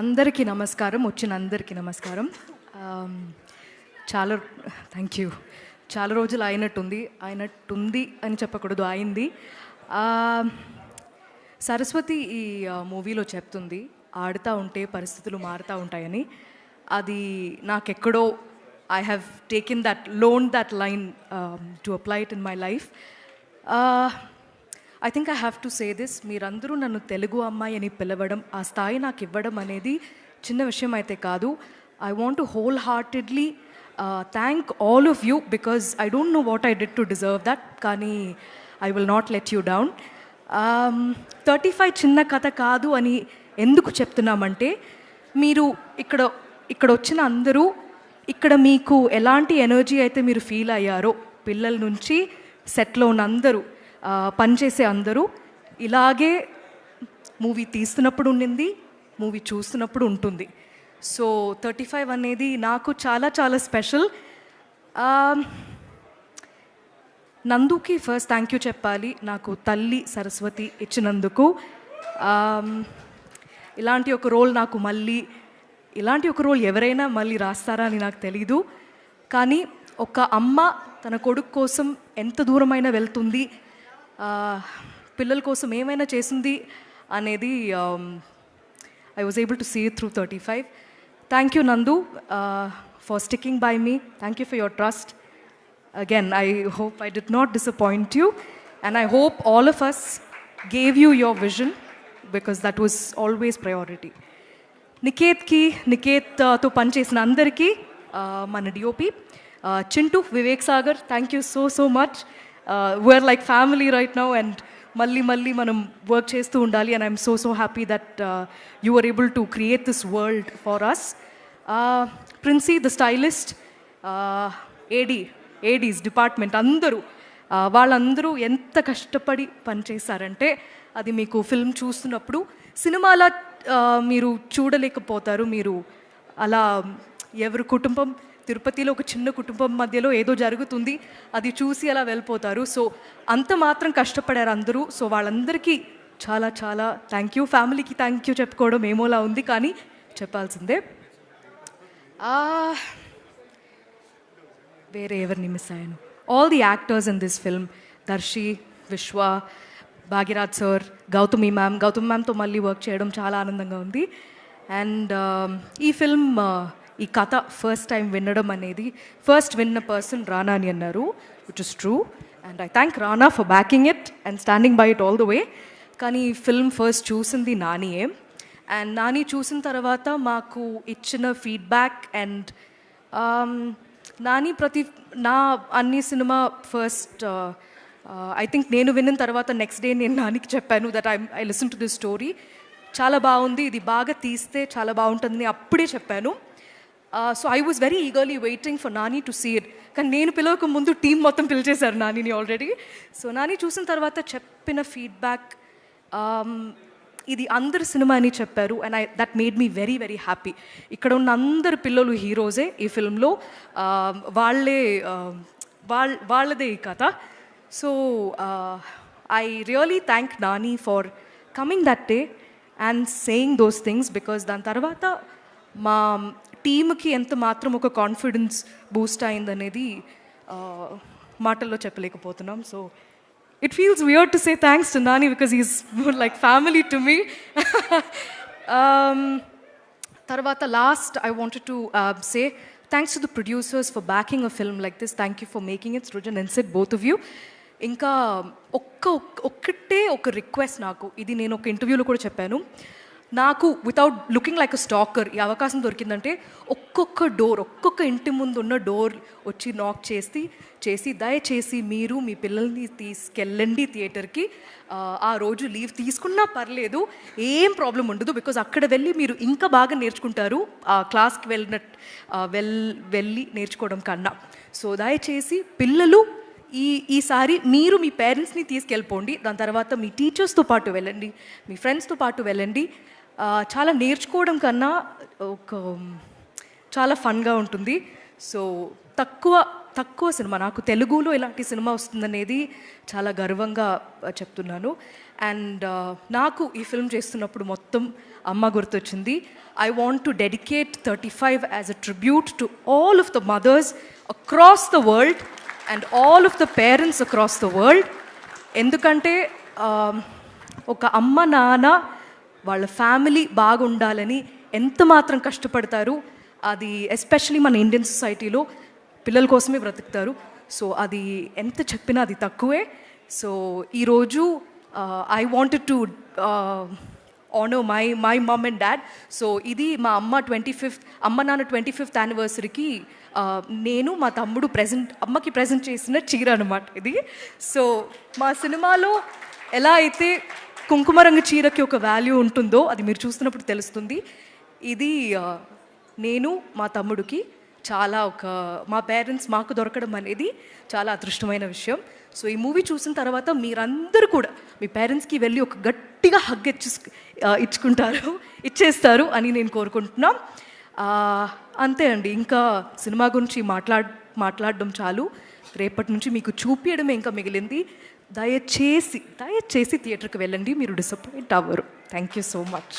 అందరికీ నమస్కారం. వచ్చిన అందరికీ నమస్కారం. చాలా థ్యాంక్ యూ. చాలా రోజులు అయినట్టుంది అని చెప్పకూడదు, అయింది. సరస్వతి ఈ మూవీలో చెప్తుంది, ఆడుతూ ఉంటే పరిస్థితులు మారుతూ ఉంటాయని. అది నాకెక్కడో I have taken that line to apply it in my life. I think I have to say this, మీరందరూ నన్ను తెలుగు అమ్మాయి అని పిలవడం, ఆ స్థాయి నాకు ఇవ్వడం అనేది చిన్న విషయం అయితే కాదు. I want to wholeheartedly thank all of you because I don't know what I did to deserve that, కానీ I will not let you down. 35 చిన్న కథ కాదు అని ఎందుకు చెప్తున్నామంటే, మీరు ఇక్కడ వచ్చిన అందరూ, ఇక్కడ మీకు ఎలాంటి ఎనర్జీ అయితే మీరు ఫీల్ అయ్యారో, పిల్లల నుంచి సెట్లో ఉన్న అందరూ, పనిచేసే అందరూ, ఇలాగే మూవీ తీస్తున్నప్పుడు ఉండింది, మూవీ చూస్తున్నప్పుడు ఉంటుంది. సో 35 అనేది నాకు చాలా చాలా స్పెషల్. నందుకి ఫస్ట్ థ్యాంక్ యూ చెప్పాలి, నాకు తల్లి సరస్వతి ఇచ్చినందుకు. ఇలాంటి ఒక రోల్ నాకు ఇలాంటి ఒక రోల్ ఎవరైనా మళ్ళీ రాస్తారా అని నాకు తెలీదు. కానీ ఒక అమ్మ తన కొడుకు కోసం ఎంత దూరమైనా వెళ్తుంది, పిల్లల కోసం ఏమైనా చేసింది అనేది I was able to see it through 35. Thank you Nandu for sticking by me. Thank you for your trust. Again, I hope I did not disappoint you, and I hope all of us gave you your vision, because that was always priority. Niket to panchesina andariki, mana DOP Chintu, Vivek Sagar, thank you so much. We're like family right now, and malli manam work chestu undali, and I'm so happy that you were able to create this world for us. Princey, the stylist, ADs department అందరూ, వాళ్ళందరూ ఎంత కష్టపడి పనిచేశారంటే అది మీకు film చూస్తున్నప్పుడు సినిమాలా మీరు చూడలేకపోతారు. మీరు అలా ఎవరి కుటుంబం, తిరుపతిలో ఒక చిన్న కుటుంబం మధ్యలో ఏదో జరుగుతుంది, అది చూసి అలా వెళ్ళిపోతారు. సో అంత మాత్రం కష్టపడారు అందరూ. సో వాళ్ళందరికీ చాలా చాలా థ్యాంక్ యూ. ఫ్యామిలీకి థ్యాంక్ యూ చెప్పుకోవడం ఏమోలా ఉంది, కానీ చెప్పాల్సిందే. వేరే ఎవరిని మిస్ అయ్యాను? All the actors in this film, Darshi, Vishwa, Bhagyaraj sir, Gautami మ్యామ్తో మళ్ళీ వర్క్ చేయడం చాలా ఆనందంగా ఉంది. అండ్ ఈ ఫిల్మ్, ఈ కథ ఫస్ట్ టైం వినడం అనేది, ఫస్ట్ విన్న పర్సన్ రానా అని అన్నారు, which is true. And I thank Rana for backing it and standing by it all the way. కానీ ఈ ఫిల్మ్ ఫస్ట్ చూసింది నానియే. అండ్ నాని చూసిన తర్వాత మాకు ఇచ్చిన ఫీడ్బ్యాక్, అండ్ నాని నా అన్ని సినిమా ఫస్ట్ ఐ థింక్ నేను విన్న తర్వాత నెక్స్ట్ డే నేను నానికి చెప్పాను that I listen to this story, చాలా బాగుంది, ఇది బాగా తీస్తే చాలా బాగుంటుందని అప్పుడే చెప్పాను. So I was very eagerly waiting for Nani to see it. కానీ నేను పిలవక ముందు టీం మొత్తం పిలిచేశారు నానిని ఆల్రెడీ. సో నాని చూసిన తర్వాత చెప్పిన ఫీడ్బ్యాక్, ఇది అందరి సినిమా అని చెప్పారు. And that made me very very happy. ఇక్కడ ఉన్న అందరు పిల్లలు హీరోసే ఈ ఫిల్మ్లో, వాళ్ళదే ఈ కథ. So I really thank Nani for coming that day and saying those things, because దాని తర్వాత మా టీమ్కి ఎంత మాత్రం ఒక కాన్ఫిడెన్స్ బూస్ట్ అయిందనేది మాటల్లో చెప్పలేకపోతున్నాం. So it feels weird to say thanks to Nani because he's more like family to me. Tarvata last, I wanted to say thanks to the producers for backing a film like this. Thank you for making it, Srujan and Sid, both of you. Inka ఒక్కటే ఒక request, నాకు ఇది నేను ఒక ఇంటర్వ్యూలో కూడా చెప్పాను, నాకు వితౌట్ లుకింగ్ లైక్ అ స్టాకర్ ఈ అవకాశం దొరికిందంటే ఒక్కొక్క ఇంటి ముందు ఉన్న డోర్ వచ్చి నాక్ చేసి దయచేసి మీరు మీ పిల్లల్ని తీసుకెళ్ళండి థియేటర్కి. ఆ రోజు లీవ్ తీసుకున్నా పర్లేదు, ఏం ప్రాబ్లం ఉండదు, బికాజ్ అక్కడ వెళ్ళి మీరు ఇంకా బాగా నేర్చుకుంటారు క్లాస్కి వెళ్ళి నేర్చుకోవడం కన్నా. సో దయచేసి పిల్లలు ఈసారి మీరు మీ పేరెంట్స్ని తీసుకెళ్ళిపోండి, దాని తర్వాత మీ టీచర్స్తో పాటు వెళ్ళండి, మీ ఫ్రెండ్స్తో పాటు వెళ్ళండి. చాలా నేర్చుకోవడం కన్నా చాలా ఫన్గా ఉంటుంది. సో తక్కువ తక్కువ సినిమా, నాకు తెలుగులో ఇలాంటి సినిమా వస్తుందనేది చాలా గర్వంగా చెప్తున్నాను. అండ్ నాకు ఈ ఫిల్మ్ చేస్తున్నప్పుడు మొత్తం అమ్మ గుర్తొచ్చింది. I want to dedicate 35 as a tribute to all of the mothers across the world and all of the parents across the world. ఎందుకంటే ఒక అమ్మ నాన్న వాళ్ళ ఫ్యామిలీ బాగుండాలని ఎంత మాత్రం కష్టపడతారు. అది ఎస్పెషలీ మన ఇండియన్ సొసైటీలో పిల్లల కోసమే బ్రతుకుతారు. సో అది ఎంత చెప్పినా అది తక్కువే. సో ఈరోజు I wanted to honour my mum and dad. So ఇది మా అమ్మ 25th అమ్మ నాన్న 25th యానివర్సరీకి నేను మా తమ్ముడు అమ్మకి ప్రజెంట్ చేసిన చీర అనమాట ఇది. సో మా సినిమాలో ఎలా అయితే కుంకుమ రంగు చీరకి ఒక వాల్యూ ఉంటుందో అది మీరు చూస్తున్నప్పుడు తెలుస్తుంది. ఇది నేను మా తమ్ముడికి చాలా మా పేరెంట్స్ మాకు దొరకడం అనేది చాలా అదృష్టమైన విషయం. సో ఈ మూవీ చూసిన తర్వాత మీరందరూ కూడా మీ పేరెంట్స్కి వెళ్ళి ఒక గట్టిగా హగ్ ఇచ్చేస్తారు అని నేను కోరుకుంటున్నాం. అంతే అండి, ఇంకా సినిమా గురించి మాట్లాడడం చాలు. రేపటి నుంచి మీకు చూపించడమే ఇంకా మిగిలింది. దయచేసి థియేటర్కి వెళ్ళండి, మీరు డిసప్పాయింట్ అవ్వరు. Thank you so much.